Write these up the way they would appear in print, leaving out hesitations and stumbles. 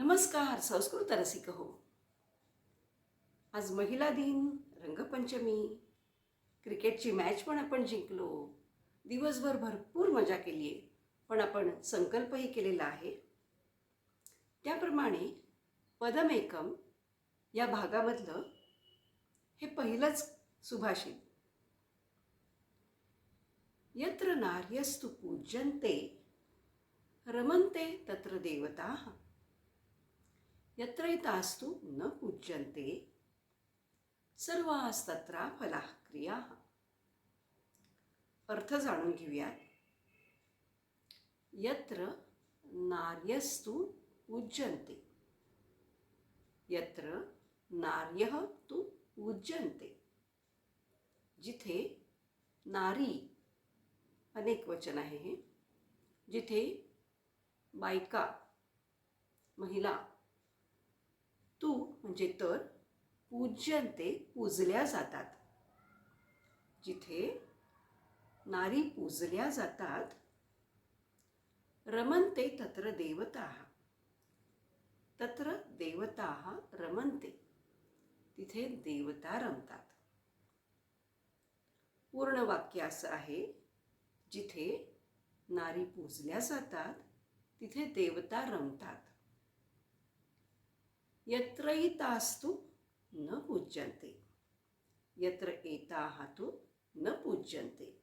नमस्कार संस्कृत रसिक हो. आज महिला दिन, रंगपंचमी, क्रिकेटची मॅच पण आपण जिंकलो. दिवसभर भरपूर मजा केली आहे. पण आपण संकल्पही केलेला आहे. त्याप्रमाणे पदमेकम या भागामधलं हे पहिलंच सुभाषित. यत्र नार्यस्तु पूज्यन्ते रमन्ते तत्र देवताः यत्रैतास्तु न पूज्यन्ते सर्वास्तत्राफलाः क्रियाः. अर्थ जाणून घेऊयात. यत्र नार्यस्तु पूज्यन्ते, यत्र नार्यः तु पूज्यन्ते, जिथे नारी अनेक वचन आहे हे, जिथे बायका महिला तू म्हणजे तर पूज्यन्ते पूजल्या जातात, जिथे नारी पूजल्या जातात. रमन्ते तत्र देवताः, तत्र देवताः रमन्ते, तिथे देवता रमतात. पूर्ण वाक्य असं आहे, जिथे नारी पूजल्या जातात तिथे देवता रमतात. यत्रैतास्तु न पूज्यन्ते, यत्र एताः तु न पूज्यन्ते,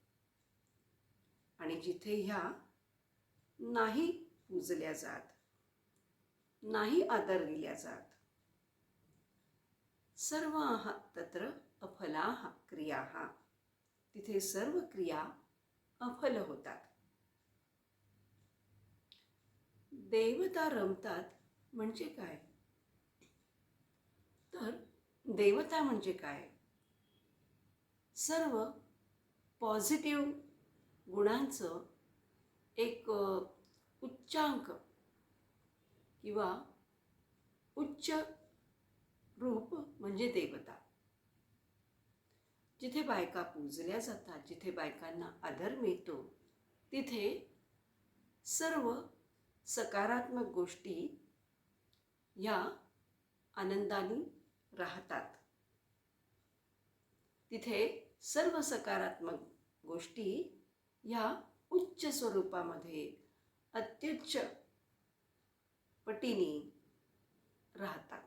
आणि जिथे ह्या नाही पूजल्या जात, नाही आदर दिल्या जात. सर्वाः तत्र अफलाः क्रियाः, तिथे सर्व क्रिया अफल होतात. देवता रमतात म्हणजे काय? तर देवता म्हणजे काय? सर्व पॉझिटिव्ह गुणांचं एक उच्चांक किंवा उच्च रूप म्हणजे देवता. जिथे बायका पूजल्या जातात, जिथे बायकांना आदर मिळतो, तिथे सर्व सकारात्मक गोष्टी या आनंदाने राहतात. तिथे सर्व सकारात्मक गोष्टी या उच्च स्वरूपामध्ये अत्युच्च पटीने राहतात.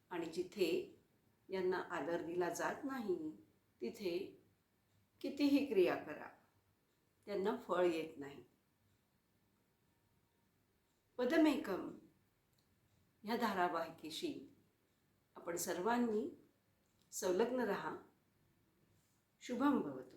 आणि जिथे यांना आदर दिला जात नाही, तिथे कितीही क्रिया करा त्यांना फळ येत नाही. पदमेकम ह्या धारावाहिकेशी आपण सर्वांनी संलग्न रहा. शुभम भवतु.